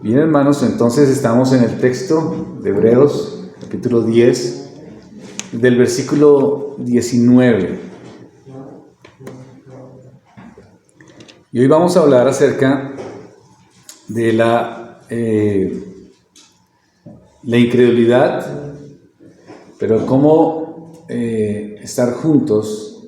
Bien, hermanos, entonces estamos en el texto de Hebreos, capítulo 10, del versículo 19. Y hoy vamos a hablar acerca de la incredulidad, pero cómo estar juntos,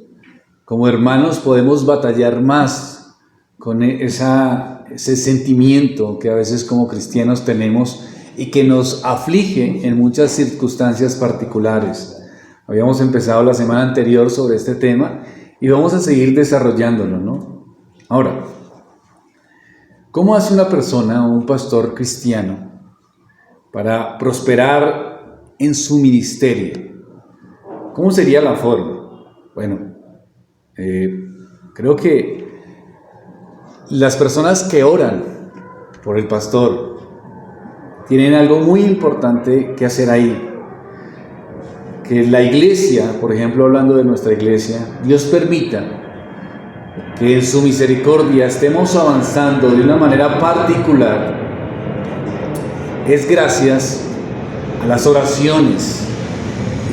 como hermanos, podemos batallar más con ese sentimiento que a veces como cristianos tenemos y que nos aflige en muchas circunstancias particulares. Habíamos empezado la semana anterior sobre este tema y vamos a seguir desarrollándolo, ¿no? Ahora, ¿cómo hace una persona o un pastor cristiano para prosperar en su ministerio? ¿Cómo sería la forma? Bueno, creo que las personas que oran por el pastor tienen algo muy importante que hacer ahí. Que la iglesia, por ejemplo, hablando de nuestra iglesia, Dios permita que en su misericordia estemos avanzando de una manera particular, es gracias a las oraciones.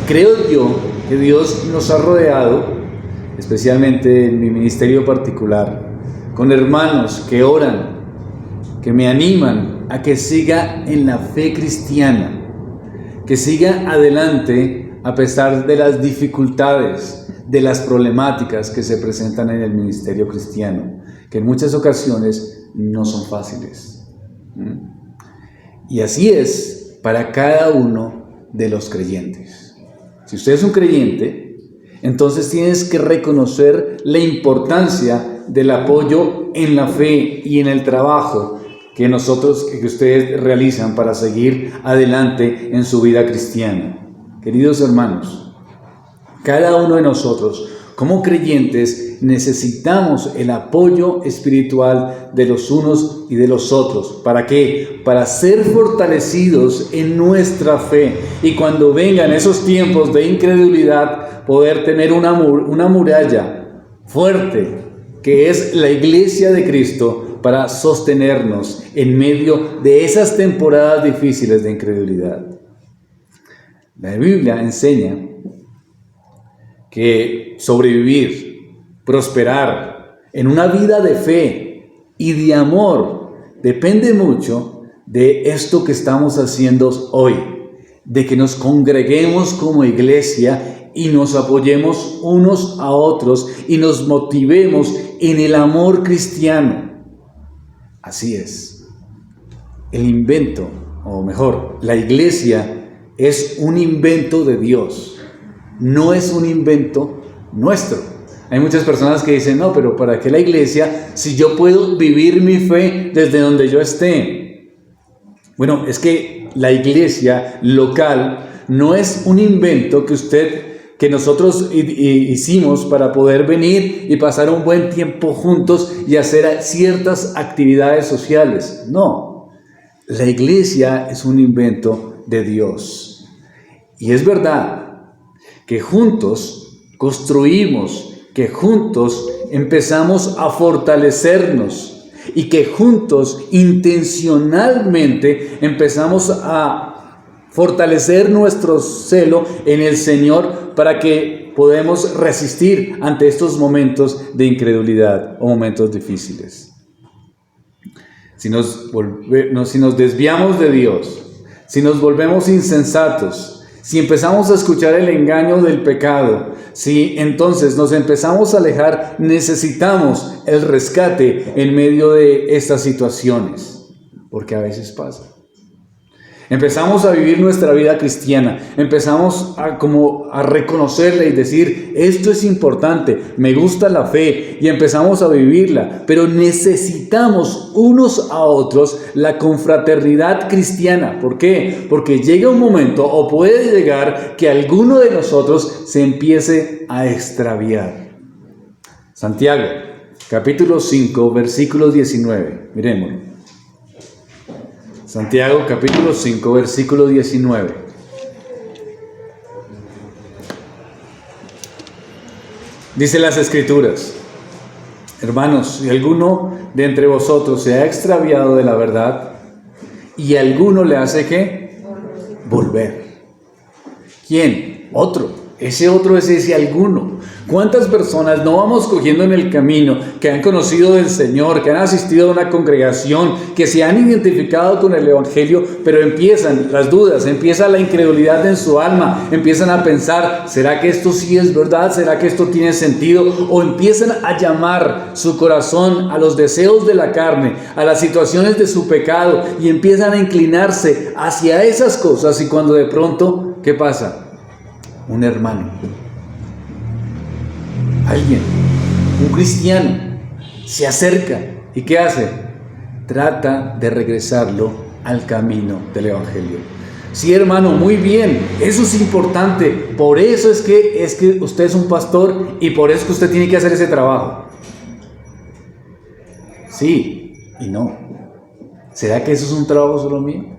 Creo yo que Dios nos ha rodeado, especialmente en mi ministerio particular, con hermanos que oran, que me animan a que siga en la fe cristiana, que siga adelante a pesar de las dificultades, de las problemáticas que se presentan en el ministerio cristiano, que en muchas ocasiones no son fáciles. Y así es para cada uno de los creyentes. Si usted es un creyente, entonces tienes que reconocer la importancia del apoyo en la fe y en el trabajo que ustedes realizan para seguir adelante en su vida cristiana. Queridos hermanos, cada uno de nosotros, como creyentes, necesitamos el apoyo espiritual de los unos y de los otros. ¿Para qué? Para ser fortalecidos en nuestra fe. Y cuando vengan esos tiempos de incredulidad, poder tener una muralla fuerte, que es la iglesia de Cristo, para sostenernos en medio de esas temporadas difíciles de incredulidad. La Biblia enseña que sobrevivir, prosperar en una vida de fe y de amor depende mucho de esto que estamos haciendo hoy, de que nos congreguemos como iglesia y nos apoyemos unos a otros y nos motivemos en el amor cristiano. Así es. El invento, o mejor, la iglesia es un invento de Dios. No es un invento nuestro. Hay muchas personas que dicen, no, pero ¿para qué la iglesia si yo puedo vivir mi fe desde donde yo esté? Bueno, es que la iglesia local no es un invento que nosotros hicimos para poder venir y pasar un buen tiempo juntos y hacer ciertas actividades sociales. No, la iglesia es un invento de Dios. Y es verdad que juntos construimos, que juntos empezamos a fortalecernos y que juntos intencionalmente empezamos a fortalecer nuestro celo en el Señor para que podamos resistir ante estos momentos de incredulidad o momentos difíciles. Si nos desviamos de Dios, si nos volvemos insensatos, si empezamos a escuchar el engaño del pecado, si entonces nos empezamos a alejar, necesitamos el rescate en medio de estas situaciones, porque a veces pasa. Empezamos a vivir nuestra vida cristiana, empezamos a reconocerla y decir, esto es importante, me gusta la fe, y empezamos a vivirla, pero necesitamos unos a otros la confraternidad cristiana. ¿Por qué? Porque llega un momento, o puede llegar, que alguno de nosotros se empiece a extraviar. Santiago, capítulo 5, versículo 19, miremoslo. Santiago capítulo 5, versículo 19. Dice las Escrituras: hermanos, si alguno de entre vosotros se ha extraviado de la verdad y alguno le hace ¿qué? Volver. ¿Quién? Otro. Ese otro es ese alguno. ¿Cuántas personas no vamos cogiendo en el camino que han conocido del Señor, que han asistido a una congregación, que se han identificado con el Evangelio, pero empiezan las dudas, empieza la incredulidad en su alma, empiezan a pensar, ¿será que esto sí es verdad? ¿Será que esto tiene sentido? O empiezan a llamar su corazón a los deseos de la carne, a las situaciones de su pecado, y empiezan a inclinarse hacia esas cosas, y cuando de pronto, ¿qué pasa? Un hermano, alguien, un cristiano, se acerca y ¿qué hace? Trata de regresarlo al camino del Evangelio. Sí, hermano, muy bien, eso es importante, por eso es que usted es un pastor y por eso es que usted tiene que hacer ese trabajo. Sí y no. ¿Será que eso es un trabajo solo mío?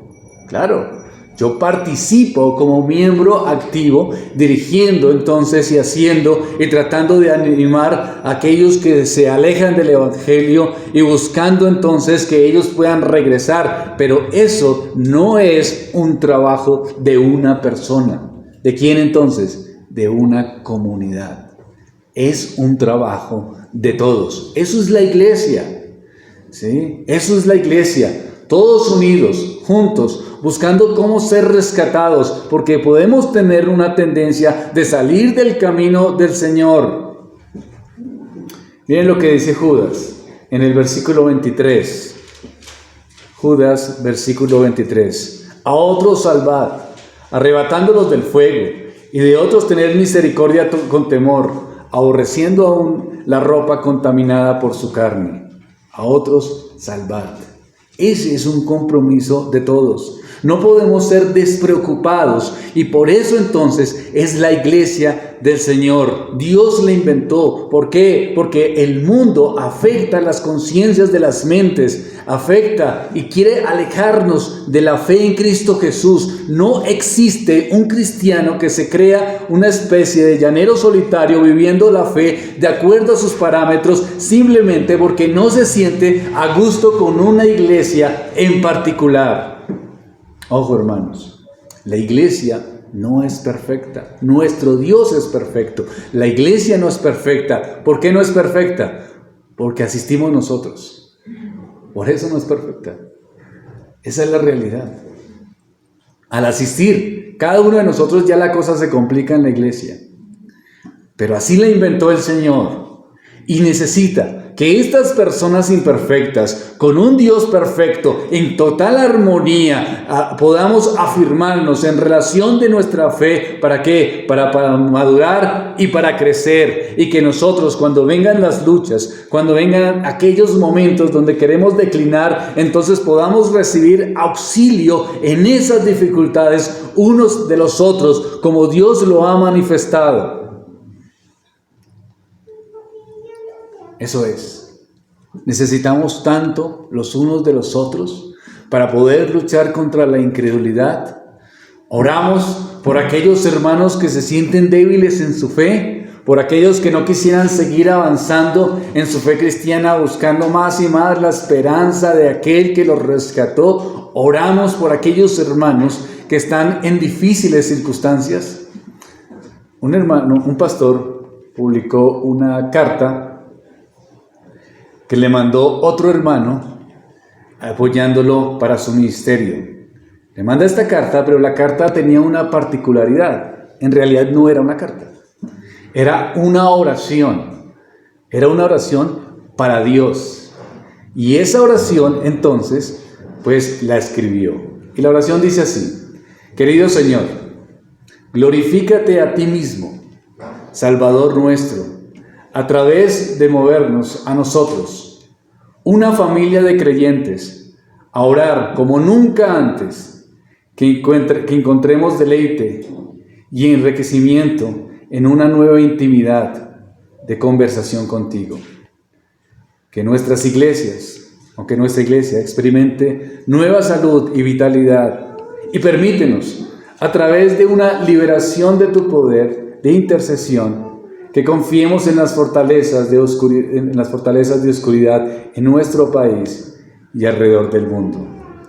Claro. Yo participo como miembro activo, dirigiendo entonces y haciendo y tratando de animar a aquellos que se alejan del Evangelio y buscando entonces que ellos puedan regresar. Pero eso no es un trabajo de una persona. ¿De quién entonces? De una comunidad. Es un trabajo de todos. Eso es la iglesia. ¿Sí? Eso es la iglesia. Todos unidos, juntos, buscando cómo ser rescatados, porque podemos tener una tendencia de salir del camino del Señor. Miren lo que dice Judas en el versículo 23. Judas, versículo 23. A otros salvad, arrebatándolos del fuego, y de otros tener misericordia con temor, aborreciendo aún la ropa contaminada por su carne. A otros salvad. Ese es un compromiso de todos. No podemos ser despreocupados y por eso entonces es la iglesia del Señor. Dios la inventó. ¿Por qué? Porque el mundo afecta las conciencias de las mentes, afecta y quiere alejarnos de la fe en Cristo Jesús. No existe un cristiano que se crea una especie de llanero solitario viviendo la fe de acuerdo a sus parámetros simplemente porque no se siente a gusto con una iglesia en particular. Ojo, hermanos, la iglesia no es perfecta. Nuestro Dios es perfecto. La iglesia no es perfecta. ¿Por qué no es perfecta? Porque asistimos nosotros. Por eso no es perfecta. Esa es la realidad. Al asistir, cada uno de nosotros ya la cosa se complica en la iglesia. Pero así la inventó el Señor. Y necesita que estas personas imperfectas, con un Dios perfecto, en total armonía, podamos afirmarnos en relación de nuestra fe. ¿Para qué? Para madurar y para crecer. Y que nosotros, cuando vengan las luchas, cuando vengan aquellos momentos donde queremos declinar, entonces podamos recibir auxilio en esas dificultades unos de los otros, como Dios lo ha manifestado. Eso es. Necesitamos tanto los unos de los otros para poder luchar contra la incredulidad. Oramos por aquellos hermanos que se sienten débiles en su fe, por aquellos que no quisieran seguir avanzando en su fe cristiana, buscando más y más la esperanza de aquel que los rescató. Oramos por aquellos hermanos que están en difíciles circunstancias. Un pastor publicó una carta que le mandó otro hermano apoyándolo para su ministerio. Le manda esta carta, pero la carta tenía una particularidad. En realidad no era una carta. Era una oración. Era una oración para Dios. Y esa oración, entonces, pues la escribió. Y la oración dice así: Querido Señor, glorifícate a ti mismo, Salvador nuestro, a través de movernos a nosotros, una familia de creyentes, a orar como nunca antes, que encontremos deleite y enriquecimiento en una nueva intimidad de conversación contigo. Que nuestras iglesias, aunque nuestra iglesia experimente nueva salud y vitalidad, y permítenos, a través de una liberación de tu poder de intercesión, que confiemos en las fortalezas de oscuridad en nuestro país y alrededor del mundo.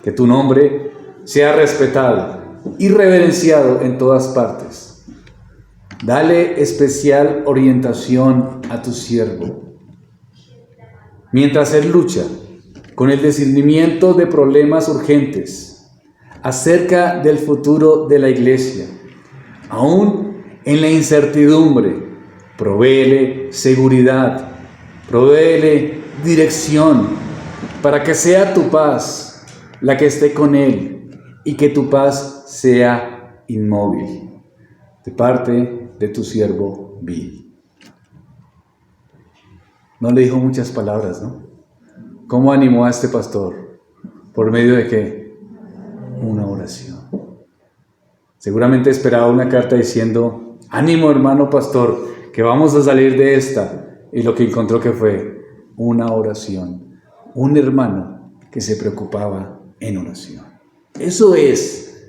que tu nombre sea respetado y reverenciado en todas partes. Dale especial orientación a tu siervo, mientras él lucha con el discernimiento de problemas urgentes acerca del futuro de la iglesia. Aún en la incertidumbre, provéele seguridad, provéele dirección, para que sea tu paz la que esté con él y que tu paz sea inmóvil. De parte de tu siervo Bill. No le dijo muchas palabras, ¿no? ¿Cómo animó a este pastor? ¿Por medio de qué? Una oración. Seguramente esperaba una carta diciendo: ánimo, hermano pastor, que vamos a salir de esta. Y lo que encontró que fue una oración. Un hermano que se preocupaba en oración. Eso es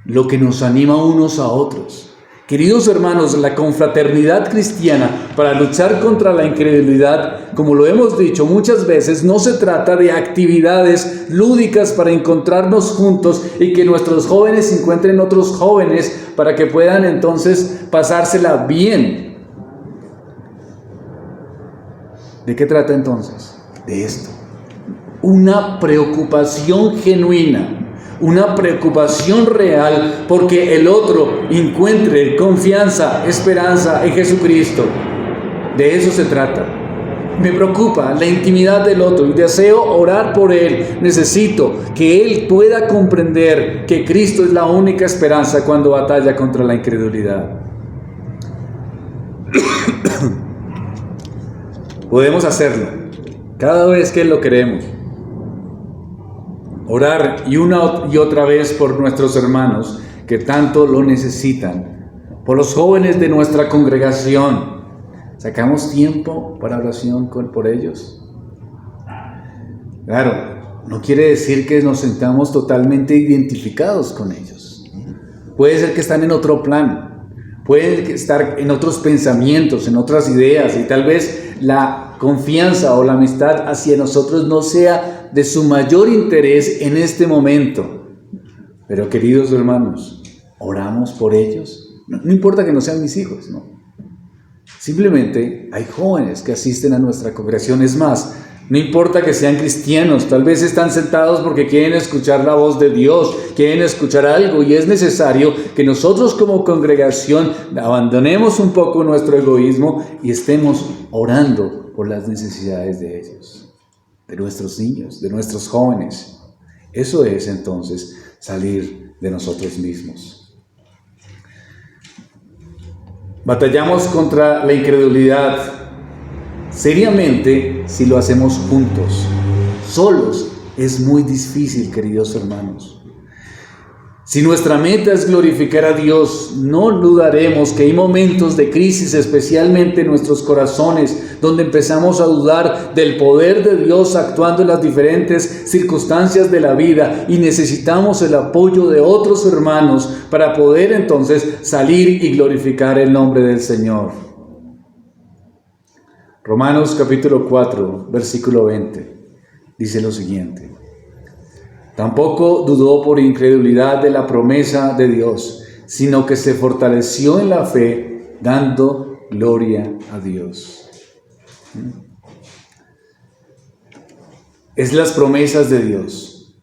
lo que nos anima unos a otros. Queridos hermanos, la confraternidad cristiana para luchar contra la incredulidad, como lo hemos dicho muchas veces, no se trata de actividades lúdicas para encontrarnos juntos y que nuestros jóvenes encuentren otros jóvenes para que puedan entonces pasársela bien. ¿De qué trata entonces? De esto. Una preocupación genuina. Una preocupación real porque el otro encuentre confianza, esperanza en Jesucristo. De eso se trata. Me preocupa la intimidad del otro y deseo orar por él. Necesito que él pueda comprender que Cristo es la única esperanza cuando batalla contra la incredulidad. Podemos hacerlo cada vez que lo queremos. Orar y una y otra vez por nuestros hermanos que tanto lo necesitan, por los jóvenes de nuestra congregación. ¿Sacamos tiempo para oración por ellos? Claro, no quiere decir que nos sentamos totalmente identificados con ellos. Puede ser que están en otro plan, pueden estar en otros pensamientos, en otras ideas, y tal vez la confianza o la amistad hacia nosotros no sea de su mayor interés en este momento. Pero queridos hermanos, oramos por ellos. No importa que no sean mis hijos, ¿no? Simplemente hay jóvenes que asisten a nuestra congregación. Es más, no importa que sean cristianos, tal vez están sentados porque quieren escuchar la voz de Dios, quieren escuchar algo, y es necesario que nosotros como congregación abandonemos un poco nuestro egoísmo y estemos orando por las necesidades de ellos, de nuestros niños, de nuestros jóvenes. Eso es entonces salir de nosotros mismos. Batallamos contra la incredulidad seriamente si lo hacemos juntos. Solos es muy difícil, queridos hermanos. Si nuestra meta es glorificar a Dios, no dudaremos que hay momentos de crisis, especialmente en nuestros corazones, donde empezamos a dudar del poder de Dios actuando en las diferentes circunstancias de la vida y necesitamos el apoyo de otros hermanos para poder entonces salir y glorificar el nombre del Señor. Romanos capítulo 4, versículo 20, dice lo siguiente: tampoco dudó por incredulidad de la promesa de Dios, sino que se fortaleció en la fe, dando gloria a Dios. Es las promesas de Dios.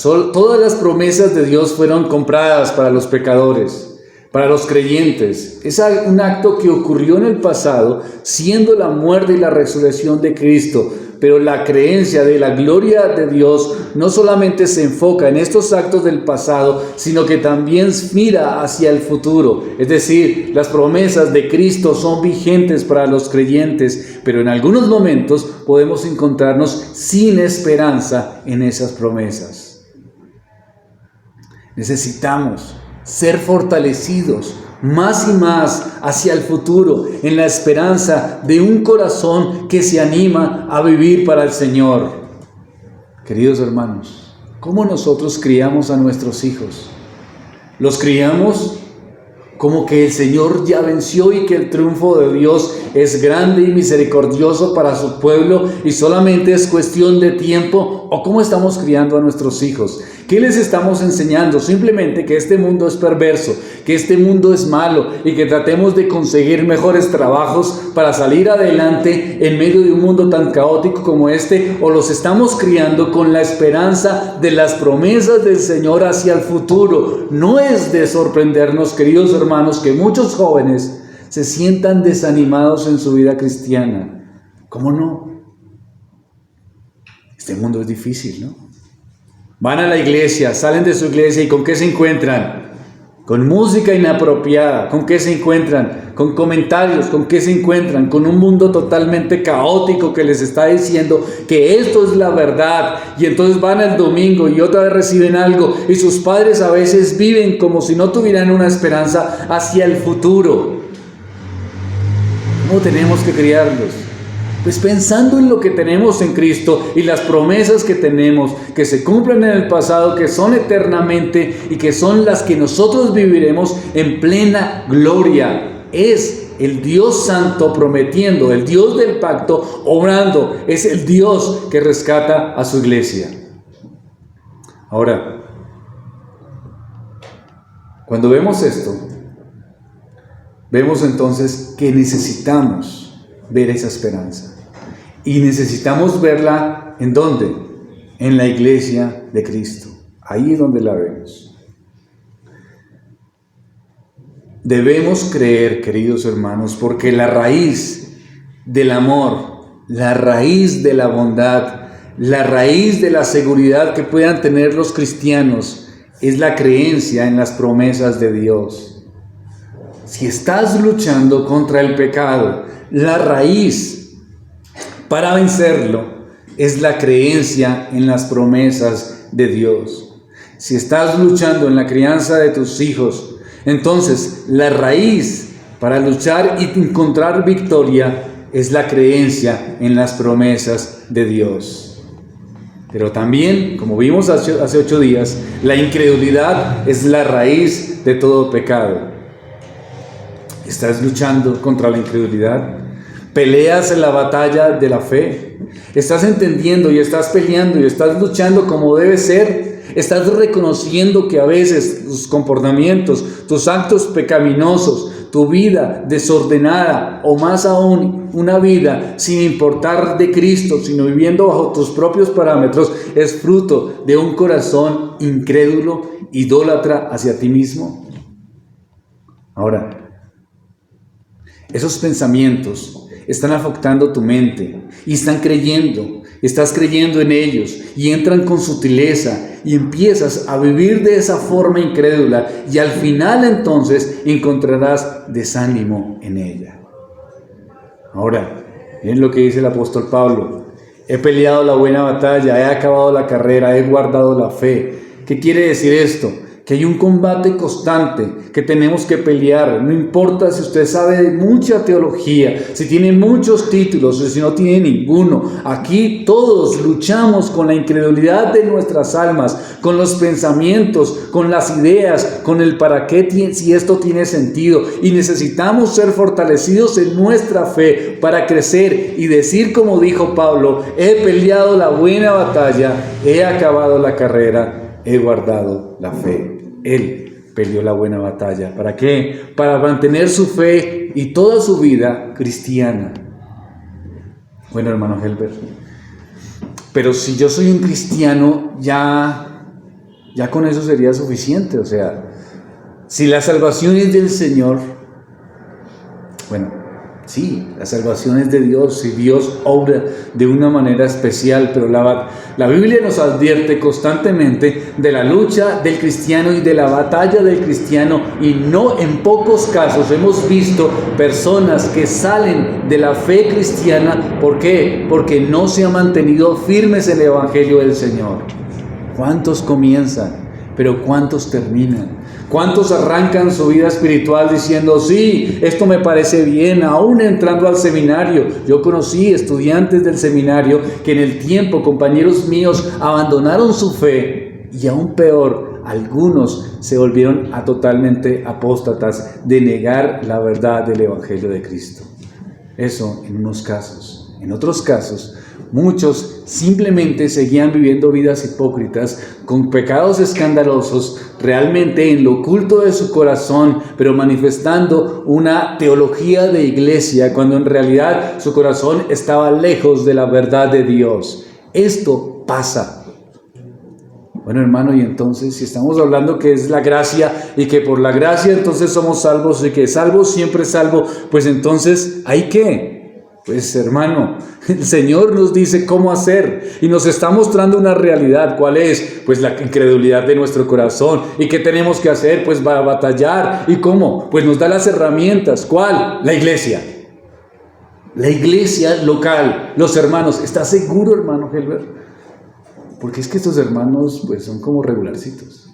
Todas las promesas de Dios fueron compradas para los pecadores, para los creyentes. Es un acto que ocurrió en el pasado, siendo la muerte y la resurrección de Cristo. Pero la creencia de la gloria de Dios no solamente se enfoca en estos actos del pasado, sino que también mira hacia el futuro. Es decir, las promesas de Cristo son vigentes para los creyentes, pero en algunos momentos podemos encontrarnos sin esperanza en esas promesas. Necesitamos ser fortalecidos más y más hacia el futuro, en la esperanza de un corazón que se anima a vivir para el Señor. Queridos hermanos, ¿cómo nosotros criamos a nuestros hijos? ¿Los criamos como que el Señor ya venció y que el triunfo de Dios es grande y misericordioso para su pueblo y solamente es cuestión de tiempo? ¿O cómo estamos criando a nuestros hijos? ¿Qué les estamos enseñando? Simplemente que este mundo es perverso, que este mundo es malo y que tratemos de conseguir mejores trabajos para salir adelante en medio de un mundo tan caótico como este, o los estamos criando con la esperanza de las promesas del Señor hacia el futuro. No es de sorprendernos, queridos hermanos, que muchos jóvenes se sientan desanimados en su vida cristiana. ¿Cómo no? Este mundo es difícil, ¿no? Van a la iglesia, salen de su iglesia y ¿con qué se encuentran? Con música inapropiada. ¿Con qué se encuentran? Con comentarios. ¿Con qué se encuentran? Con un mundo totalmente caótico que les está diciendo que esto es la verdad. Y entonces van el domingo y otra vez reciben algo. Y sus padres a veces viven como si no tuvieran una esperanza hacia el futuro. ¿Cómo tenemos que criarlos? Pues pensando en lo que tenemos en Cristo y las promesas que tenemos, que se cumplen en el pasado, que son eternamente y que son las que nosotros viviremos en plena gloria. Es el Dios Santo prometiendo, el Dios del pacto obrando, es el Dios que rescata a su iglesia. Ahora, cuando vemos esto, vemos entonces que necesitamos ver esa esperanza. Y necesitamos verla, ¿en dónde? En la iglesia de Cristo. Ahí es donde la vemos. Debemos creer, queridos hermanos, porque la raíz del amor, la raíz de la bondad, la raíz de la seguridad que puedan tener los cristianos es la creencia en las promesas de Dios. Si estás luchando contra el pecado, la raíz para vencerlo es la creencia en las promesas de Dios. Si estás luchando en la crianza de tus hijos, entonces la raíz para luchar y encontrar victoria es la creencia en las promesas de Dios. Pero también, como vimos hace 8 días, la incredulidad es la raíz de todo pecado. ¿Estás luchando contra la incredulidad? ¿Peleas en la batalla de la fe? ¿Estás entendiendo y estás peleando y estás luchando como debe ser? ¿Estás reconociendo que a veces tus comportamientos, tus actos pecaminosos, tu vida desordenada o más aún una vida sin importar de Cristo, sino viviendo bajo tus propios parámetros, es fruto de un corazón incrédulo, idólatra hacia ti mismo? Ahora, esos pensamientos están afectando tu mente y estás creyendo en ellos y entran con sutileza y empiezas a vivir de esa forma incrédula y al final entonces encontrarás desánimo en ella. Ahora, miren lo que dice el apóstol Pablo: he peleado la buena batalla, he acabado la carrera, he guardado la fe. ¿Qué quiere decir esto? Que hay un combate constante, que tenemos que pelear. No importa si usted sabe de mucha teología, si tiene muchos títulos o si no tiene ninguno. Aquí todos luchamos con la incredulidad de nuestras almas, con los pensamientos, con las ideas, con el para qué, si esto tiene sentido. Y necesitamos ser fortalecidos en nuestra fe para crecer y decir como dijo Pablo: he peleado la buena batalla, he acabado la carrera, he guardado la fe. Él peleó la buena batalla. ¿Para qué? Para mantener su fe y toda su vida cristiana. Bueno, hermano Helber, pero si yo soy un cristiano, ya con eso sería suficiente. O sea, si la salvación es del Señor, bueno, sí, la salvación es de Dios y Dios obra de una manera especial, pero la Biblia nos advierte constantemente de la lucha del cristiano y de la batalla del cristiano, y no en pocos casos hemos visto personas que salen de la fe cristiana. ¿Por qué? Porque no se han mantenido firmes en el Evangelio del Señor. ¿Cuántos comienzan? Pero ¿cuántos terminan? ¿Cuántos arrancan su vida espiritual diciendo: sí, esto me parece bien, aún entrando al seminario? Yo conocí estudiantes del seminario que en el tiempo, compañeros míos, abandonaron su fe, y aún peor, algunos se volvieron totalmente apóstatas de negar la verdad del Evangelio de Cristo. eso en unos casos. En otros casos, muchos simplemente seguían viviendo vidas hipócritas, con pecados escandalosos, realmente en lo oculto de su corazón, pero manifestando una teología de iglesia, cuando en realidad su corazón estaba lejos de la verdad de Dios. Esto pasa. Bueno, hermano, y entonces, si estamos hablando que es la gracia y que por la gracia entonces somos salvos y que salvo siempre salvo, pues entonces, ¿hay qué? Pues hermano, el Señor nos dice cómo hacer y nos está mostrando una realidad. ¿Cuál es? Pues la incredulidad de nuestro corazón. ¿Y qué tenemos que hacer? Pues va a batallar. ¿Y cómo? Pues nos da las herramientas. ¿Cuál? La iglesia. La iglesia local, los hermanos. ¿Estás seguro, hermano Helber? Porque es que estos hermanos pues son como regularcitos.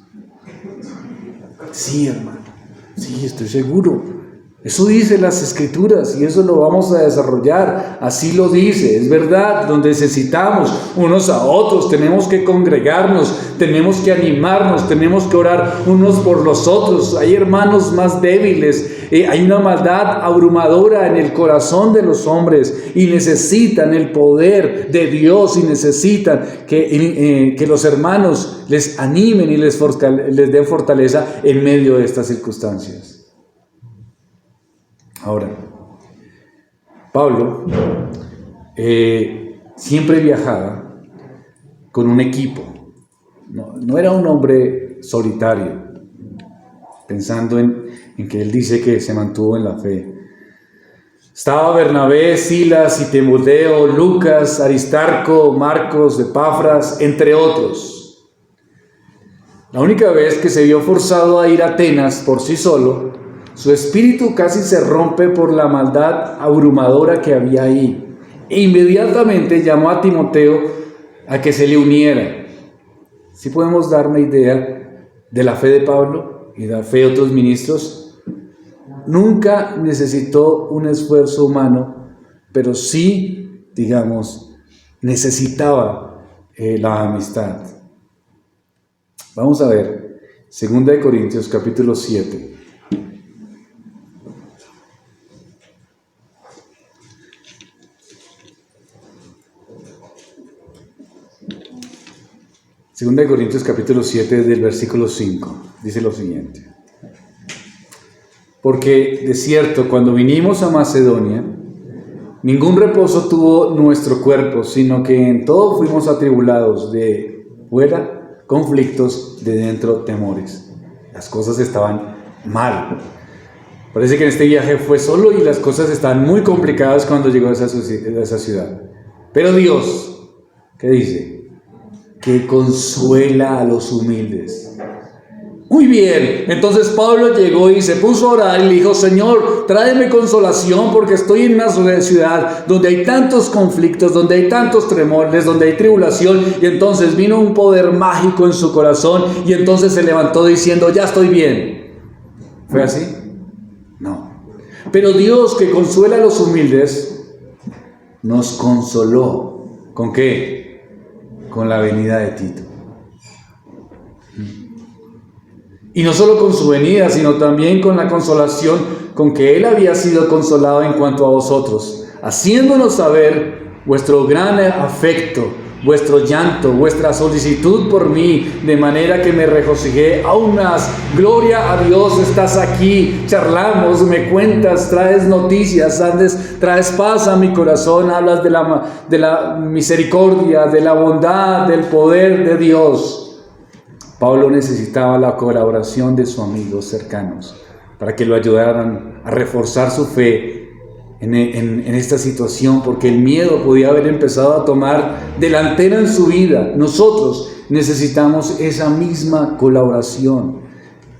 Sí, hermano. Sí, estoy seguro. Eso dice las Escrituras y eso lo vamos a desarrollar. Así lo dice, es verdad. Nos necesitamos unos a otros, tenemos que congregarnos, tenemos que animarnos, tenemos que orar unos por los otros. Hay hermanos más débiles, hay una maldad abrumadora en el corazón de los hombres y necesitan el poder de Dios y necesitan que los hermanos les animen y les den fortaleza en medio de estas circunstancias. Ahora, Pablo siempre viajaba con un equipo. No era un hombre solitario, pensando en que él dice que se mantuvo en la fe. Estaba Bernabé, Silas y Timoteo, Lucas, Aristarco, Marcos, Epafras, entre otros. La única vez que se vio forzado a ir a Atenas por sí solo, su espíritu casi se rompe por la maldad abrumadora que había ahí. E inmediatamente llamó a Timoteo a que se le uniera. ¿Sí podemos dar una idea de la fe de Pablo y de la fe de otros ministros? Nunca necesitó un esfuerzo humano, pero sí, digamos, necesitaba la amistad. Vamos a ver, 2 Corintios capítulo 7. Segunda de Corintios capítulo 7 del versículo 5, dice lo siguiente: porque de cierto, cuando vinimos a Macedonia, ningún reposo tuvo nuestro cuerpo, sino que en todo fuimos atribulados, de fuera conflictos, de dentro temores. Las cosas estaban mal. Parece que en este viaje fue solo y las cosas estaban muy complicadas cuando llegó a esa ciudad. Pero Dios, ¿qué dice? Que consuela a los humildes. Muy bien, entonces Pablo llegó y se puso a orar y le dijo: Señor, tráeme consolación porque estoy en una ciudad donde hay tantos conflictos, donde hay tantos temores, donde hay tribulación. Y entonces vino un poder mágico en su corazón y entonces se levantó diciendo: ya estoy bien. ¿Fue así? No. Pero Dios, que consuela a los humildes, nos consoló. ¿Con qué? Con la venida de Tito. Y no solo con su venida, sino también con la consolación con que él había sido consolado en cuanto a vosotros, haciéndonos saber vuestro gran afecto, vuestro llanto, vuestra solicitud por mí, de manera que me regocijé aún más. Gloria a Dios, estás aquí, charlamos, me cuentas, traes noticias, traes paz a mi corazón, hablas de la misericordia, de la bondad, del poder de Dios. Pablo necesitaba la colaboración de sus amigos cercanos para que lo ayudaran a reforzar su fe en esta situación, porque el miedo podía haber empezado a tomar delantera en su vida. Nosotros necesitamos esa misma colaboración.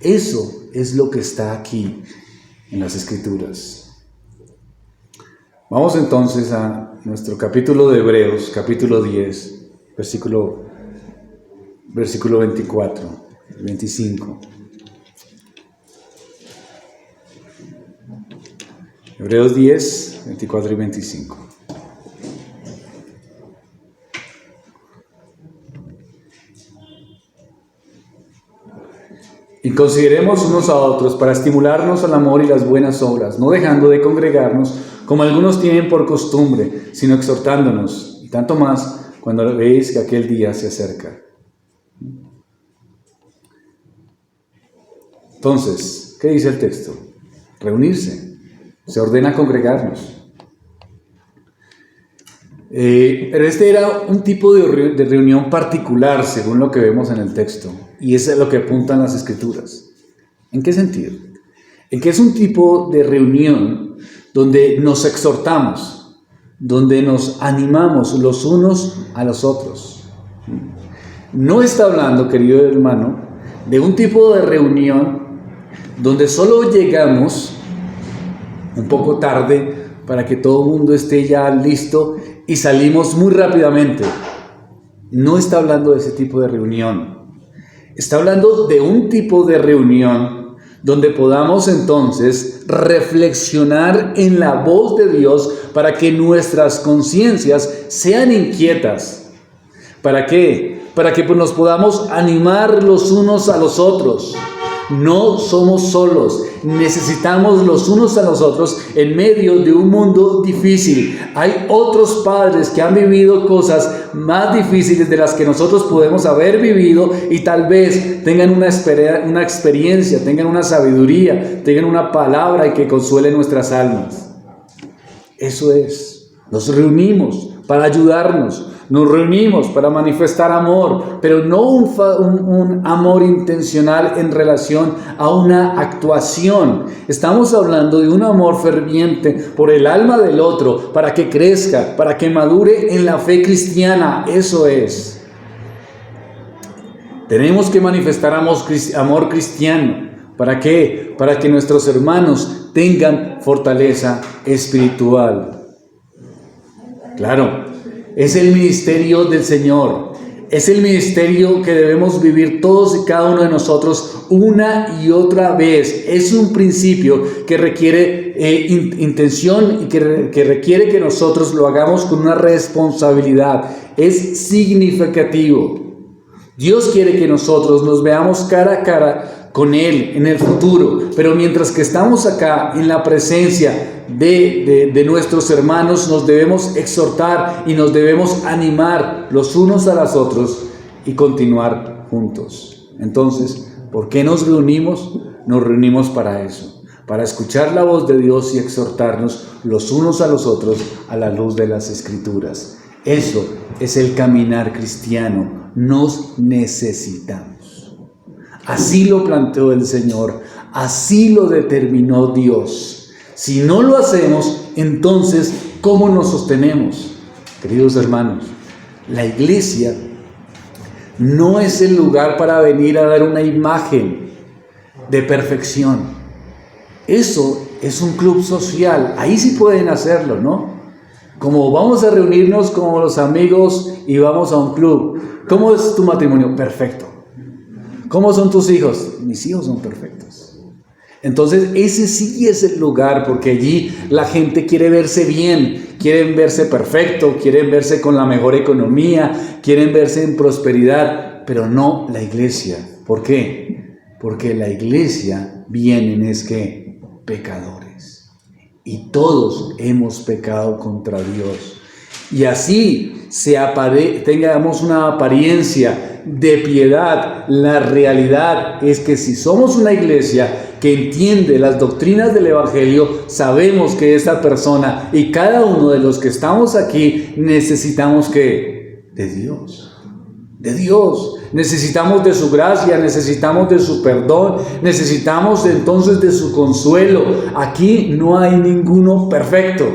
Eso es lo que está aquí en las Escrituras. Vamos entonces a nuestro capítulo de Hebreos, capítulo 10, versículo 24, 25. Hebreos 10, 24 y 25. Y consideremos unos a otros para estimularnos al amor y las buenas obras, no dejando de congregarnos, como algunos tienen por costumbre, sino exhortándonos, y tanto más cuando veis que aquel día se acerca. Entonces, ¿qué dice el texto? Reunirse, se ordena congregarnos. Pero este era un tipo de reunión particular, según lo que vemos en el texto, y eso es lo que apuntan las Escrituras. ¿En qué sentido? En que es un tipo de reunión donde nos exhortamos, donde nos animamos los unos a los otros. No está hablando, querido hermano, de un tipo de reunión donde solo llegamos un poco tarde para que todo el mundo esté ya listo y salimos muy rápidamente. No está hablando de ese tipo de reunión. Está hablando de un tipo de reunión donde podamos entonces reflexionar en la voz de Dios para que nuestras conciencias sean inquietas. ¿Para qué? Para que nos podamos animar los unos a los otros. No somos solos, necesitamos los unos a los otros en medio de un mundo difícil. Hay otros padres que han vivido cosas más difíciles de las que nosotros podemos haber vivido y tal vez tengan una experiencia, tengan una sabiduría, tengan una palabra que consuele nuestras almas. Eso es, nos reunimos para ayudarnos. Nos reunimos para manifestar amor, pero no un amor intencional en relación a una actuación. Estamos hablando de un amor ferviente por el alma del otro, para que crezca, para que madure en la fe cristiana. Eso es. Tenemos que manifestar amor cristiano. ¿Para qué? Para que nuestros hermanos tengan fortaleza espiritual. Claro. Es el ministerio del Señor, es el ministerio que debemos vivir todos y cada uno de nosotros una y otra vez. Es un principio que requiere intención y que requiere que nosotros lo hagamos con una responsabilidad. Es significativo. Dios quiere que nosotros nos veamos cara a cara con Él en el futuro, pero mientras que estamos acá en la presencia de nuestros hermanos, nos debemos exhortar y nos debemos animar los unos a los otros y continuar juntos. Entonces, ¿por qué nos reunimos? Nos reunimos para eso, para escuchar la voz de Dios y exhortarnos los unos a los otros a la luz de las Escrituras. Eso es el caminar cristiano. Nos necesitamos. Así lo planteó el Señor, así lo determinó Dios. Si no lo hacemos, entonces, ¿cómo nos sostenemos? Queridos hermanos, la iglesia no es el lugar para venir a dar una imagen de perfección. Eso es un club social, ahí sí pueden hacerlo, ¿no? Como vamos a reunirnos como los amigos y vamos a un club. ¿Cómo es tu matrimonio? Perfecto. ¿Cómo son tus hijos? Mis hijos son perfectos. Entonces ese sí es el lugar, porque allí la gente quiere verse bien, quieren verse perfecto, quieren verse con la mejor economía, quieren verse en prosperidad, pero no la iglesia. ¿Por qué? Porque la iglesia vienen es que pecadores. Y todos hemos pecado contra Dios. Y así tengamos una apariencia de piedad, la realidad es que si somos una iglesia que entiende las doctrinas del Evangelio, sabemos que esta persona y cada uno de los que estamos aquí necesitamos de Dios. De Dios. Necesitamos de su gracia, necesitamos de su perdón, necesitamos entonces de su consuelo. Aquí no hay ninguno perfecto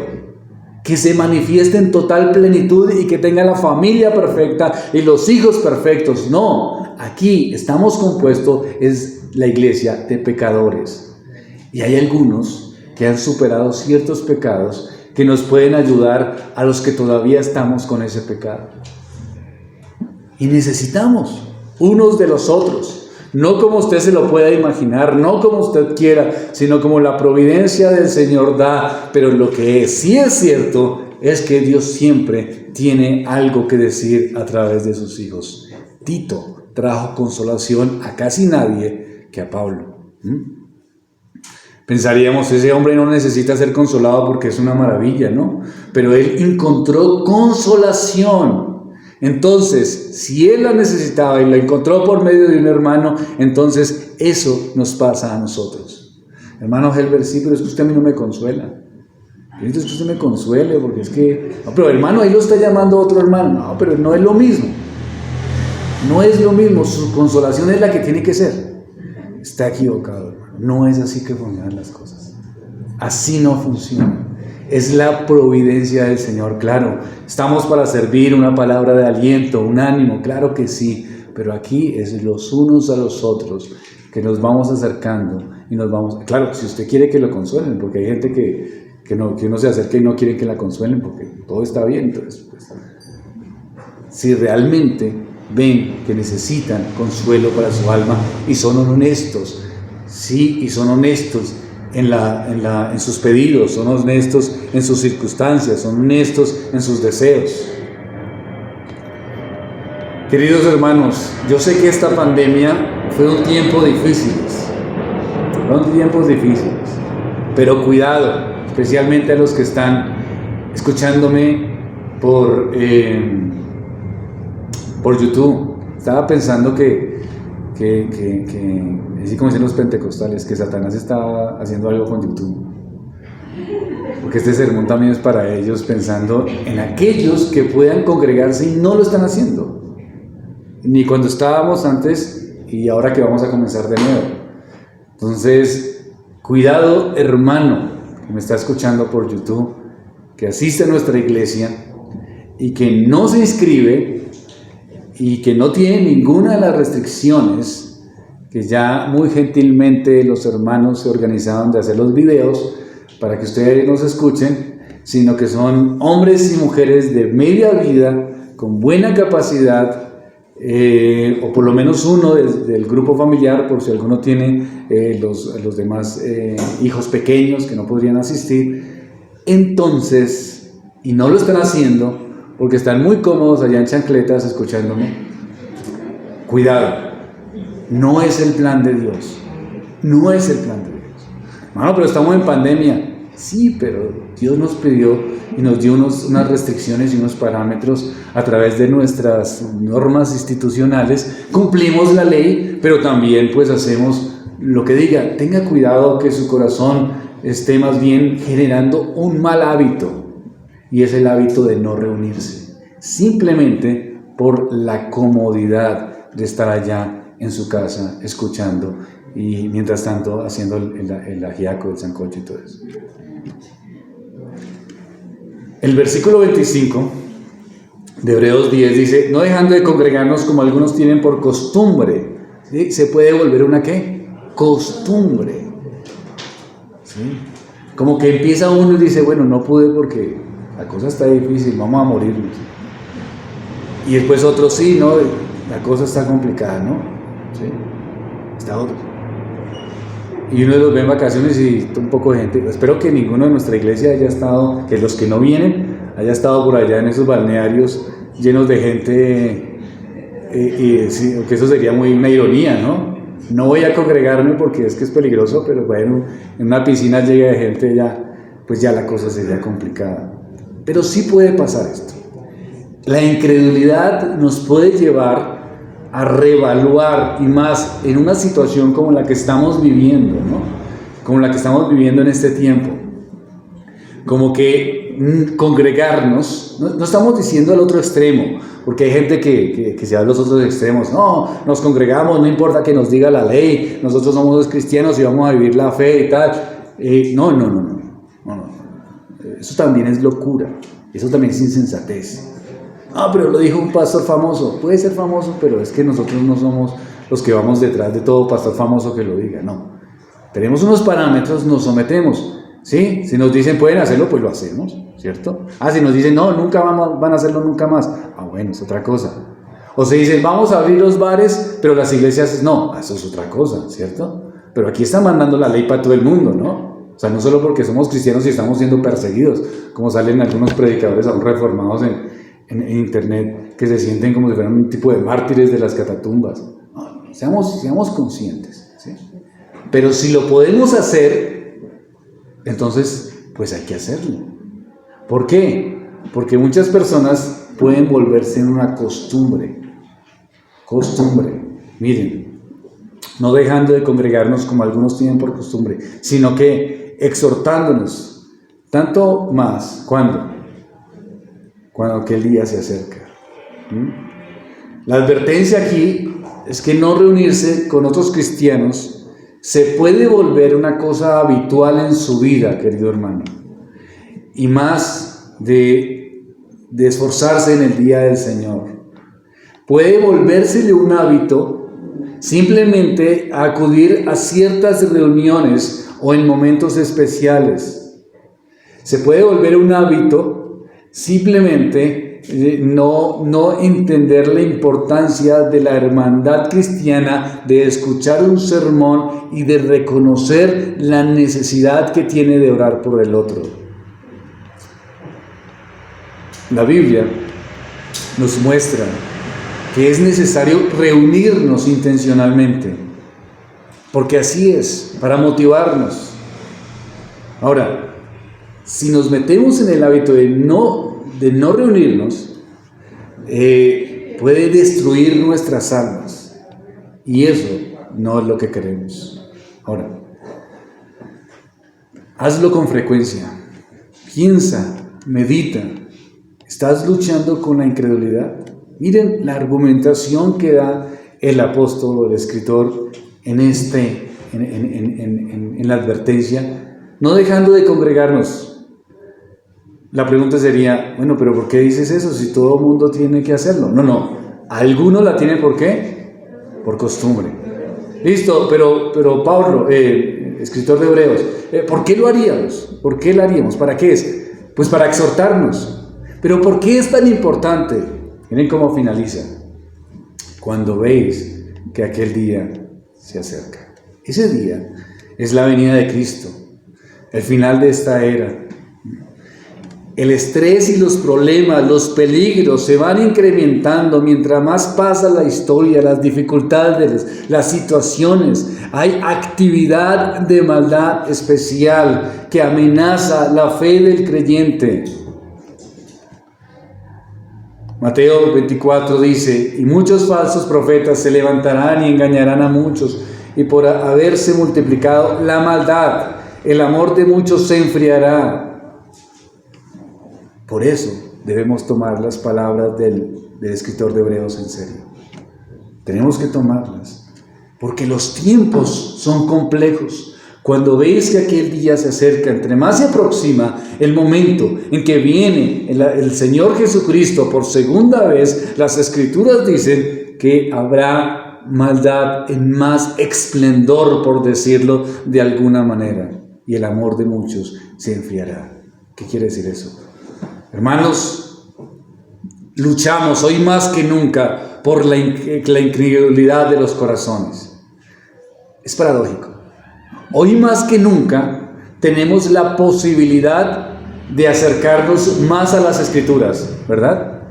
que se manifieste en total plenitud y que tenga la familia perfecta y los hijos perfectos. No, aquí estamos compuestos, es la iglesia de pecadores. Y hay algunos que han superado ciertos pecados que nos pueden ayudar a los que todavía estamos con ese pecado. Y necesitamos unos de los otros, no como usted se lo pueda imaginar, no como usted quiera, sino como la providencia del Señor da. Pero lo que sí es cierto es que Dios siempre tiene algo que decir a través de sus hijos. Tito trajo consolación a casi nadie que a Pablo. Pensaríamos, ese hombre no necesita ser consolado porque es una maravilla, ¿no? Pero él encontró consolación. Entonces, si él la necesitaba y la encontró por medio de un hermano, entonces eso nos pasa a nosotros. Hermano Helber, sí, pero es que usted a mí no me consuela. Yo necesito que usted me consuele, porque es que... No, pero hermano, ahí lo está llamando otro hermano. No, pero no es lo mismo. No es lo mismo, su consolación es la que tiene que ser. Está equivocado, hermano. No es así que funcionan las cosas. Así no funciona. Es la providencia del Señor, claro. Estamos para servir, una palabra de aliento, un ánimo, claro que sí. Pero aquí es los unos a los otros que nos vamos acercando y nos vamos... Claro, si usted quiere que lo consuelen, porque hay gente que uno se acerca y no quiere que la consuelen porque todo está bien. Entonces, pues, si realmente ven que necesitan consuelo para su alma y son honestos, sí, y son honestos en sus pedidos, son honestos en sus circunstancias, son honestos en sus deseos. Queridos hermanos, yo sé que esta pandemia fue un tiempo difícil, fueron tiempos difíciles, pero cuidado, especialmente a los que están escuchándome por YouTube. Estaba pensando que así como dicen los pentecostales, que Satanás está haciendo algo con YouTube. Porque este sermón también es para ellos, pensando en aquellos que puedan congregarse y no lo están haciendo. Ni cuando estábamos antes y ahora que vamos a comenzar de nuevo. Entonces, cuidado, hermano, que me está escuchando por YouTube, que asiste a nuestra iglesia y que no se inscribe y que no tiene ninguna de las restricciones que ya muy gentilmente los hermanos se organizaron de hacer los videos para que ustedes nos escuchen, sino que son hombres y mujeres de media vida, con buena capacidad, o por lo menos uno del grupo familiar, por si alguno tiene los demás hijos pequeños que no podrían asistir. Entonces, y no lo están haciendo porque están muy cómodos allá en chancletas escuchándome. Cuidado, no es el plan de Dios, no es el plan de Dios. Hermano, pero estamos en pandemia. Sí, pero Dios nos pidió y nos dio unas restricciones y unos parámetros a través de nuestras normas institucionales. Cumplimos la ley, pero también pues hacemos lo que diga. Tenga cuidado que su corazón esté más bien generando un mal hábito, y es el hábito de no reunirse, simplemente por la comodidad de estar allá en su casa escuchando y mientras tanto haciendo el ajiaco, el sancocho y todo eso. El versículo 25 de Hebreos 10 dice: no dejando de congregarnos como algunos tienen por costumbre. ¿Sí? Se puede volver una ¿qué? Costumbre. ¿Sí? Como que empieza uno y dice, bueno, no pude porque la cosa está difícil, vamos a morirnos. Y después otro sí, ¿no? La cosa está complicada, ¿no? ¿Sí? Está otro. Y uno los ve en vacaciones y un poco de gente. Espero que ninguno de nuestra iglesia haya estado, que los que no vienen, haya estado por allá en esos balnearios llenos de gente, sí, que eso sería muy una ironía, ¿no? No voy a congregarme porque es que es peligroso, pero bueno, en una piscina llega de gente ya, pues ya la cosa sería complicada. Pero sí puede pasar esto. La incredulidad nos puede llevar a reevaluar, y más en una situación como la que estamos viviendo, ¿no? Como la que estamos viviendo en este tiempo. Como que congregarnos, no estamos diciendo al otro extremo, porque hay gente que se va a los otros extremos. No, nos congregamos, no importa que nos diga la ley, nosotros somos los cristianos y vamos a vivir la fe y tal. No. Eso también es locura, eso también es insensatez. Ah, pero lo dijo un pastor famoso. Puede ser famoso, pero es que nosotros no somos los que vamos detrás de todo pastor famoso que lo diga. No. Tenemos unos parámetros, nos sometemos. ¿Sí? Si nos dicen pueden hacerlo, pues lo hacemos, ¿cierto? Ah, si nos dicen no, nunca van a hacerlo nunca más. Ah, bueno, es otra cosa. O se dicen vamos a abrir los bares, pero las iglesias no. Eso es otra cosa, ¿cierto? Pero aquí está mandando la ley para todo el mundo, ¿no? O sea, no solo porque somos cristianos y estamos siendo perseguidos, como salen algunos predicadores aún reformados en internet, que se sienten como si fueran un tipo de mártires de las catatumbas. No, seamos conscientes, ¿sí? Pero si lo podemos hacer, entonces pues hay que hacerlo. ¿Por qué? Porque muchas personas pueden volverse en una costumbre. Miren, no dejando de congregarnos como algunos tienen por costumbre, sino que exhortándonos, tanto más, ¿cuándo? Cuando aquel día se acerca. La advertencia aquí es que no reunirse con otros cristianos se puede volver una cosa habitual en su vida, querido hermano, y más de esforzarse en el día del Señor. Puede volvérsele un hábito simplemente acudir a ciertas reuniones o en momentos especiales. Se puede volver un hábito simplemente no entender la importancia de la hermandad cristiana, de escuchar un sermón y de reconocer la necesidad que tiene de orar por el otro. La Biblia nos muestra que es necesario reunirnos intencionalmente, porque así es, para motivarnos. Ahora, si nos metemos en el hábito de no reunirnos, puede destruir nuestras almas, y eso no es lo que queremos. Ahora, hazlo con frecuencia, piensa, medita. ¿Estás luchando con la incredulidad? Miren la argumentación que da el apóstol o el escritor en la advertencia, no dejando de congregarnos. La pregunta sería, bueno, pero ¿por qué dices eso si todo el mundo tiene que hacerlo? No, algunos la tienen, ¿por qué? Por costumbre. Listo, pero Pablo, escritor de Hebreos, ¿por qué lo haríamos? ¿Por qué lo haríamos? ¿Para qué es? Pues para exhortarnos. ¿Pero por qué es tan importante? Miren cómo finaliza. Cuando veis que aquel día se acerca. Ese día es la venida de Cristo, el final de esta era. El estrés y los problemas, los peligros se van incrementando mientras más pasa la historia, las dificultades, las situaciones. Hay actividad de maldad especial que amenaza la fe del creyente. Mateo 24 dice, y muchos falsos profetas se levantarán y engañarán a muchos, y por haberse multiplicado la maldad, el amor de muchos se enfriará. Por eso debemos tomar las palabras del escritor de Hebreos en serio. Tenemos que tomarlas, porque los tiempos son complejos. Cuando veis que aquel día se acerca, entre más se aproxima el momento en que viene el Señor Jesucristo por segunda vez, las Escrituras dicen que habrá maldad en más esplendor, por decirlo de alguna manera, y el amor de muchos se enfriará. ¿Qué quiere decir eso? Hermanos, luchamos hoy más que nunca por la incredulidad de los corazones. Es paradójico. Hoy más que nunca tenemos la posibilidad de acercarnos más a las Escrituras, ¿verdad?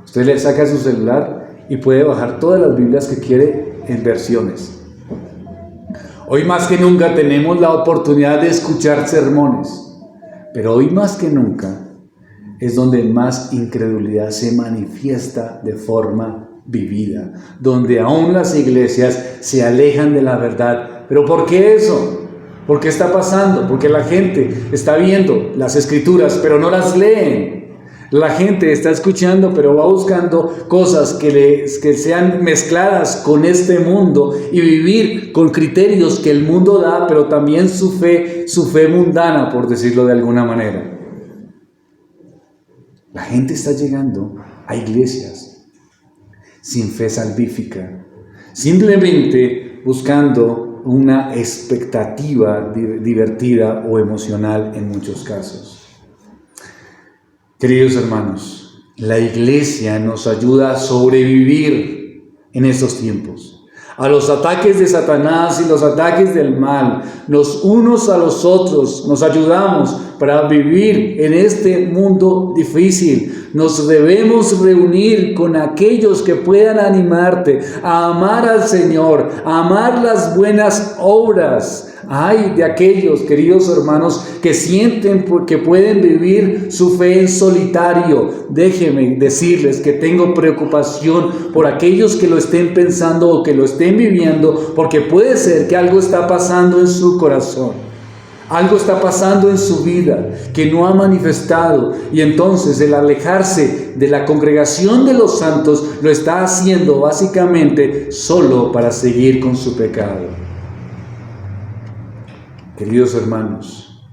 Usted le saca su celular y puede bajar todas las Biblias que quiere en versiones. Hoy más que nunca tenemos la oportunidad de escuchar sermones, pero hoy más que nunca es donde más incredulidad se manifiesta de forma vivida, donde aún las iglesias se alejan de la verdad. ¿Pero por qué eso? ¿Por qué está pasando? Porque la gente está viendo las Escrituras, pero no las leen. La gente está escuchando, pero va buscando cosas que sean mezcladas con este mundo y vivir con criterios que el mundo da, pero también su fe mundana, por decirlo de alguna manera. La gente está llegando a iglesias sin fe salvífica, simplemente buscando una expectativa divertida o emocional en muchos casos. Queridos hermanos, la iglesia nos ayuda a sobrevivir en estos tiempos, a los ataques de Satanás y los ataques del mal. Los unos a los otros nos ayudamos para vivir en este mundo difícil. Nos debemos reunir con aquellos que puedan animarte a amar al Señor, a amar las buenas obras. Ay de aquellos, queridos hermanos, que sienten que pueden vivir su fe en solitario. Déjenme decirles que tengo preocupación por aquellos que lo estén pensando o que lo estén viviendo, porque puede ser que algo está pasando en su corazón. Algo está pasando en su vida que no ha manifestado, y entonces el alejarse de la congregación de los santos lo está haciendo básicamente solo para seguir con su pecado. Queridos hermanos,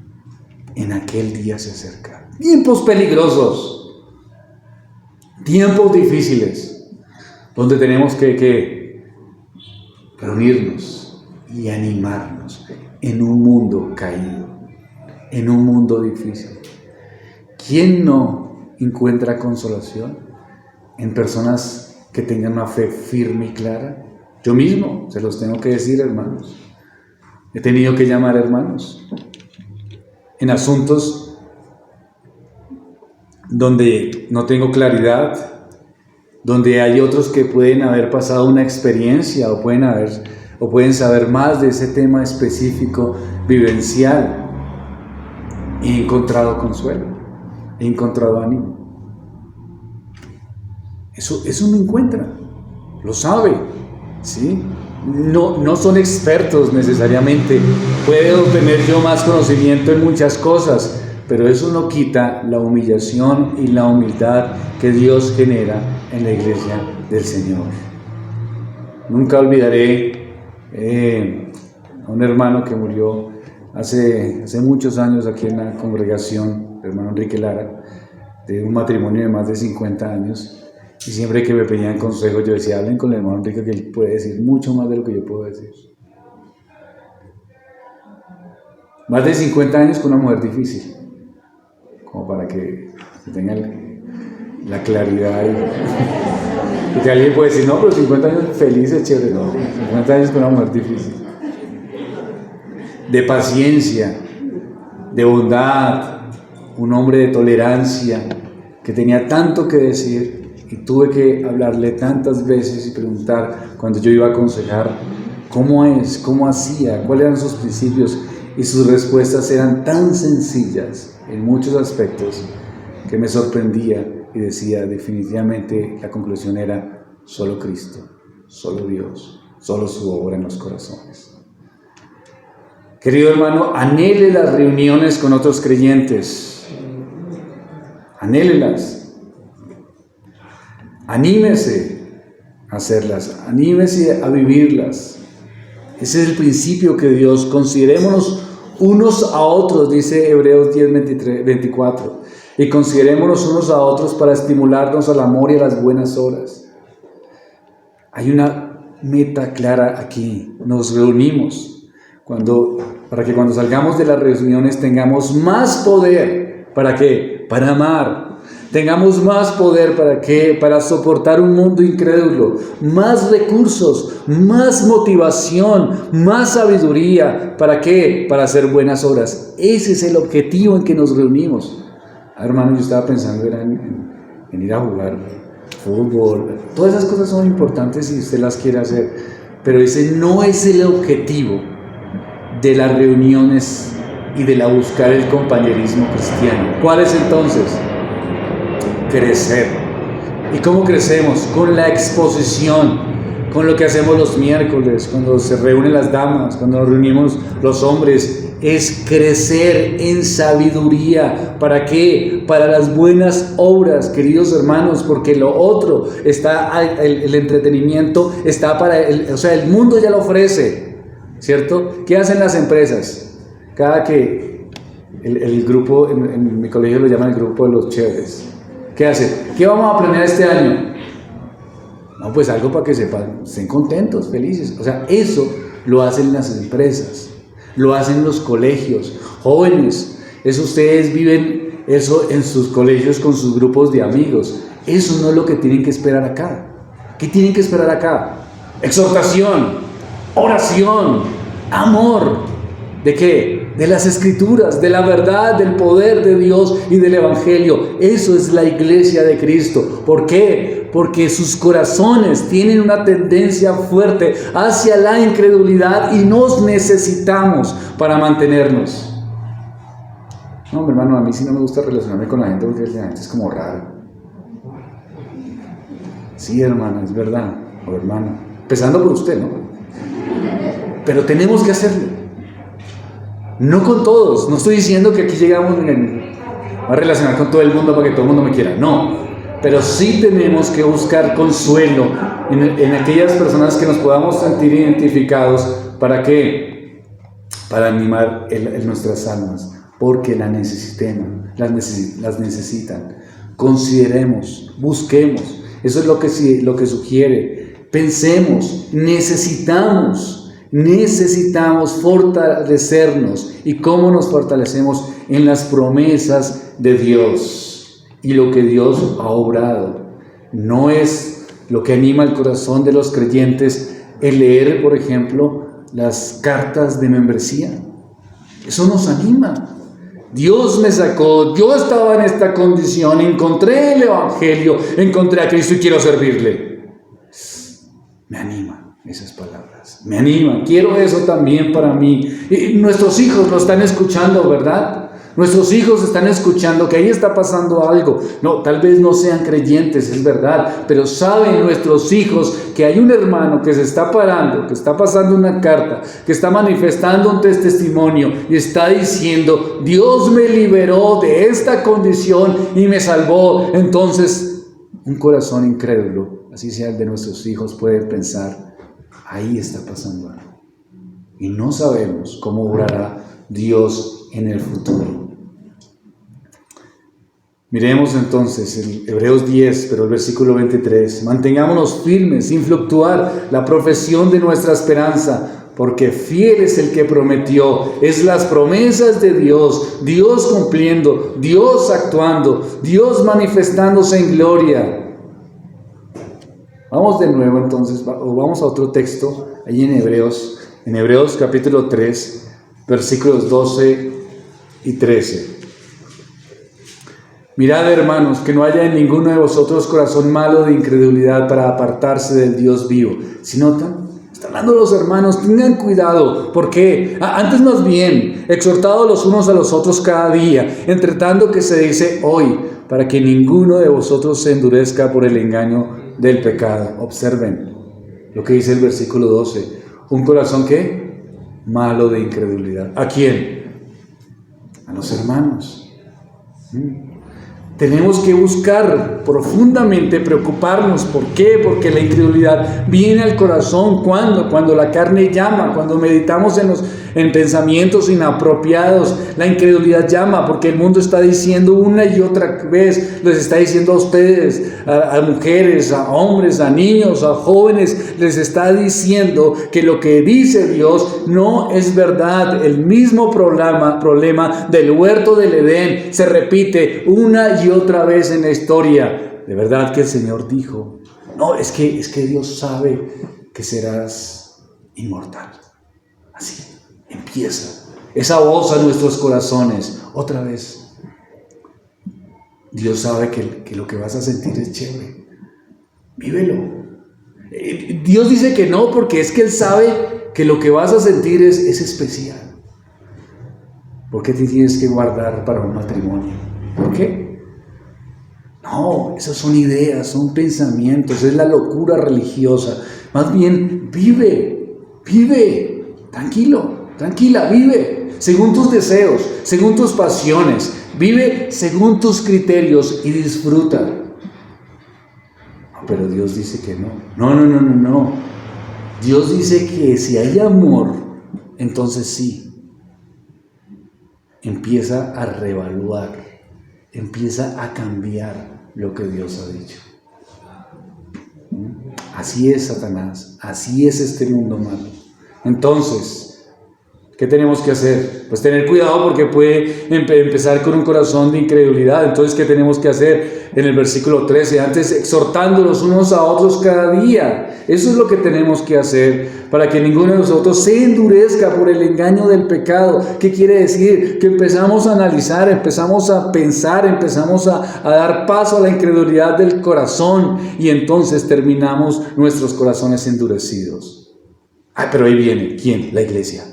en aquel día se acerca. Tiempos peligrosos, tiempos difíciles, donde tenemos que reunirnos y animarnos en un mundo caído, en un mundo difícil. ¿Quién no encuentra consolación en personas que tengan una fe firme y clara? Yo mismo se los tengo que decir, hermanos. He tenido que llamar hermanos en asuntos donde no tengo claridad, donde hay otros que pueden haber pasado una experiencia o pueden saber más de ese tema específico vivencial. He encontrado consuelo, he encontrado ánimo. Eso me encuentra, lo sabe, ¿sí? No son expertos necesariamente. Puedo tener yo más conocimiento en muchas cosas, pero eso no quita la humillación y la humildad que Dios genera en la iglesia del Señor. Nunca olvidaré a un hermano que murió hace muchos años aquí en la congregación, el hermano Enrique Lara, de un matrimonio de más de 50 años. Y siempre que me pedían consejos, yo decía, hablen con el hermano Enrique, que él puede decir mucho más de lo que yo puedo decir. Más de 50 años con una mujer difícil, como para que se tenga la claridad. Y que alguien puede decir, no, pero 50 años felices, chévere. No, 50 años con una mujer difícil. De paciencia, de bondad, un hombre de tolerancia, que tenía tanto que decir. Y tuve que hablarle tantas veces y preguntar cuando yo iba a aconsejar cómo es, cómo hacía, cuáles eran sus principios, y sus respuestas eran tan sencillas en muchos aspectos que me sorprendía y decía, definitivamente la conclusión era solo Cristo, solo Dios, solo su obra en los corazones. Querido hermano, anhele las reuniones con otros creyentes, anhélelas. Anímese a hacerlas, anímese a vivirlas. Ese es el principio que Dios, considerémonos unos a otros, dice Hebreos 10:24, y considerémonos unos a otros para estimularnos al amor y a las buenas obras. Hay una meta clara aquí, nos reunimos para que cuando salgamos de las reuniones tengamos más poder. ¿Para qué? Para amar. Tengamos más poder, ¿para qué? Para soportar un mundo incrédulo, más recursos, más motivación, más sabiduría. ¿Para qué? Para hacer buenas obras. Ese es el objetivo en que nos reunimos. Hermano, yo estaba pensando en ir a jugar fútbol. Todas esas cosas son importantes si usted las quiere hacer, pero ese no es el objetivo de las reuniones y de la buscar el compañerismo cristiano. ¿Cuál es entonces? Crecer. ¿Y cómo crecemos? Con la exposición, con lo que hacemos los miércoles, cuando se reúnen las damas, cuando nos reunimos los hombres. Es crecer en sabiduría. ¿Para qué? Para las buenas obras, queridos hermanos, porque lo otro está, el entretenimiento está el mundo ya lo ofrece, ¿cierto? ¿Qué hacen las empresas? Cada que el grupo, en mi colegio lo llaman el grupo de los chéveres. ¿Qué hacen? ¿Qué vamos a planear este año? No, pues algo para que estén contentos, felices. O sea, eso lo hacen las empresas, lo hacen los colegios. Jóvenes, eso ustedes viven eso en sus colegios con sus grupos de amigos. Eso no es lo que tienen que esperar acá. ¿Qué tienen que esperar acá? Exhortación, oración, amor. ¿De qué? de las Escrituras, de la verdad, del poder de Dios y del Evangelio. Eso es la iglesia de Cristo. ¿Por qué? Porque sus corazones tienen una tendencia fuerte hacia la incredulidad y nos necesitamos para mantenernos. No, mi hermano, a mí sí no me gusta relacionarme con la gente porque la gente es como rara. Sí, hermana, es verdad, o hermano. Empezando por usted, ¿no? Pero tenemos que hacerlo. No con todos. No estoy diciendo que aquí llegamos a relacionar con todo el mundo para que todo el mundo me quiera. No. Pero sí tenemos que buscar consuelo en aquellas personas que nos podamos sentir identificados. ¿Para qué? Para animar nuestras almas. Porque las necesitan. Consideremos, busquemos. Eso es lo que sugiere. Pensemos, necesitamos fortalecernos. ¿Y cómo nos fortalecemos? En las promesas de Dios y lo que Dios ha obrado. No es lo que anima el corazón de los creyentes el leer, por ejemplo, las cartas de membresía. Eso nos anima. Dios me sacó, yo estaba en esta condición, encontré el Evangelio, encontré a Cristo y quiero servirle. Me anima esas palabras, me anima, quiero eso también para mí. Y nuestros hijos lo están escuchando, ¿verdad? Nuestros hijos están escuchando que ahí está pasando algo. No, tal vez no sean creyentes, es verdad, pero saben nuestros hijos que hay un hermano que se está parando, que está pasando una carta, que está manifestando un testimonio y está diciendo: Dios me liberó de esta condición y me salvó. Entonces, un corazón incrédulo, así sea el de nuestros hijos, puede pensar: ahí está pasando algo. Y no sabemos cómo obrará Dios en el futuro. Miremos entonces en Hebreos 10, pero el versículo 23. Mantengámonos firmes, sin fluctuar la profesión de nuestra esperanza, porque fiel es el que prometió. Es las promesas de Dios, Dios cumpliendo, Dios actuando, Dios manifestándose en gloria. Vamos de nuevo entonces, o vamos a otro texto, ahí en Hebreos capítulo 3, versículos 12 y 13. Mirad, hermanos, que no haya en ninguno de vosotros corazón malo de incredulidad para apartarse del Dios vivo. ¿Sí notan? Están hablando los hermanos, tengan cuidado. ¿Por qué? Antes más bien, exhortados los unos a los otros cada día, entre tanto que se dice hoy, para que ninguno de vosotros se endurezca por el engaño del pecado. Observen lo que dice el versículo 12. ¿Un corazón qué? Malo de incredulidad. ¿A quién? A los hermanos. Tenemos que buscar profundamente, preocuparnos. ¿Por qué? Porque la incredulidad viene al corazón. ¿Cuándo? Cuando la carne llama, cuando meditamos en pensamientos inapropiados. La incredulidad llama porque el mundo está diciendo una y otra vez, les está diciendo a ustedes, a mujeres, a hombres, a niños, a jóvenes, les está diciendo que lo que dice Dios no es verdad. El mismo problema del huerto del Edén se repite una y otra vez en la historia. De verdad que el Señor dijo: no, es que Dios sabe que serás inmortal. Así empieza esa voz a nuestros corazones. Otra vez, Dios sabe que lo que vas a sentir es chévere. Vívelo. Dios dice que no, porque es que Él sabe que lo que vas a sentir es especial. ¿Por qué te tienes que guardar para un matrimonio? ¿Por qué? No, esas son ideas, son pensamientos, es la locura religiosa. Más bien, vive, tranquila, vive según tus deseos, según tus pasiones, vive según tus criterios y disfruta. No, pero Dios dice que no. No. Dios dice que si hay amor, entonces sí. Empieza a reevaluar, empieza a cambiar lo que Dios ha dicho. Así es Satanás, así es este mundo malo. Entonces, ¿Qué tenemos que hacer? Pues tener cuidado porque puede empezar con un corazón de incredulidad. Entonces, ¿qué tenemos que hacer? En el versículo 13, antes exhortándolos unos a otros cada día. Eso es lo que tenemos que hacer para que ninguno de nosotros se endurezca por el engaño del pecado. ¿Qué quiere decir? Que empezamos a analizar, empezamos a pensar, empezamos a dar paso a la incredulidad del corazón y entonces terminamos nuestros corazones endurecidos. Pero ahí viene, ¿quién? La iglesia.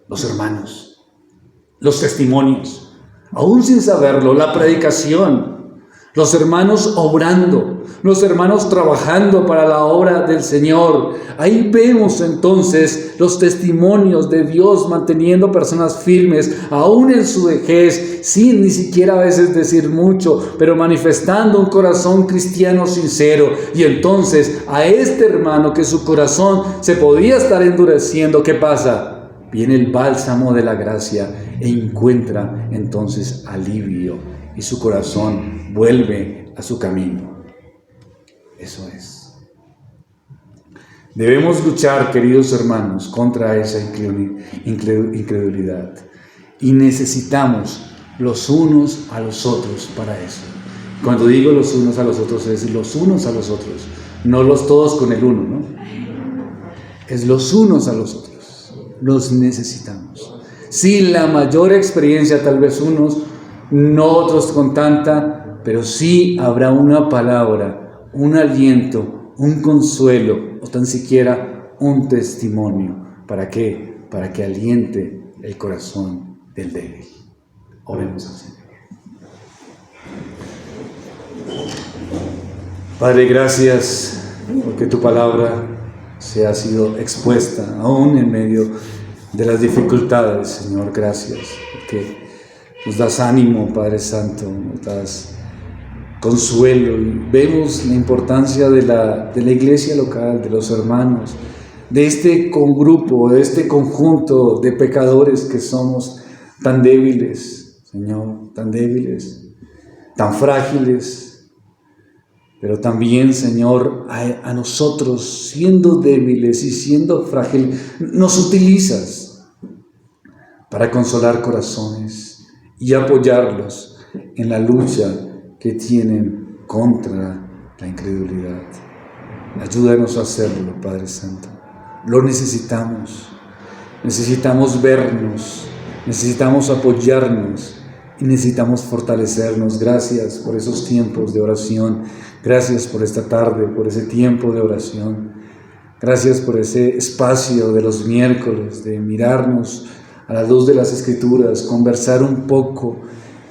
Los hermanos, los testimonios, aún sin saberlo, la predicación, los hermanos obrando, los hermanos trabajando para la obra del Señor. Ahí vemos entonces los testimonios de Dios manteniendo personas firmes, aún en su vejez, sin ni siquiera a veces decir mucho, pero manifestando un corazón cristiano sincero. Y entonces a este hermano que su corazón se podía estar endureciendo, ¿qué pasa? Viene el bálsamo de la gracia e encuentra entonces alivio y su corazón vuelve a su camino. Eso es. Debemos luchar, queridos hermanos, contra esa incredulidad y necesitamos los unos a los otros para eso. Cuando digo los unos a los otros, es los unos a los otros, no los todos con el uno, ¿no? Es los unos a los otros. Los necesitamos. Sin la mayor experiencia, tal vez unos, no otros con tanta, pero sí habrá una palabra, un aliento, un consuelo o tan siquiera un testimonio. ¿Para qué? Para que aliente el corazón del débil. Oremos al Señor. Padre, gracias porque tu palabra se ha sido expuesta aún en medio de las dificultades, Señor. Gracias porque nos das ánimo, Padre Santo, nos das consuelo y vemos la importancia de la iglesia local, de los hermanos, de este congrupo, de este conjunto de pecadores que somos tan débiles, Señor, tan débiles, tan frágiles. Pero también, Señor, a nosotros, siendo débiles y siendo frágiles, nos utilizas para consolar corazones y apoyarlos en la lucha que tienen contra la incredulidad. Ayúdanos a hacerlo, Padre Santo. Lo necesitamos. Necesitamos vernos, necesitamos apoyarnos y necesitamos fortalecernos. Gracias por esos tiempos de oración. Gracias por esta tarde, por ese tiempo de oración. Gracias por ese espacio de los miércoles, de mirarnos a la luz de las Escrituras, conversar un poco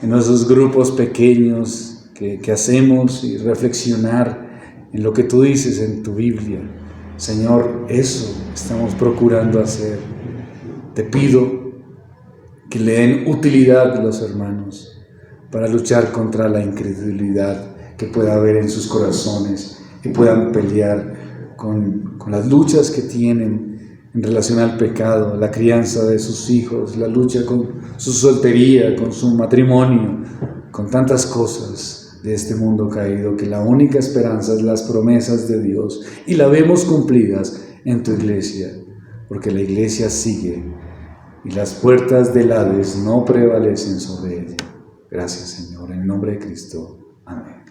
en esos grupos pequeños que hacemos y reflexionar en lo que tú dices en tu Biblia. Señor, eso estamos procurando hacer. Te pido que le den utilidad a los hermanos para luchar contra la incredulidad que pueda haber en sus corazones y puedan pelear con las luchas que tienen en relación al pecado, la crianza de sus hijos, la lucha con su soltería, con su matrimonio, con tantas cosas de este mundo caído, que la única esperanza es las promesas de Dios y la vemos cumplidas en tu iglesia, porque la iglesia sigue y las puertas del Hades no prevalecen sobre ella. Gracias, Señor, en el nombre de Cristo. Amén.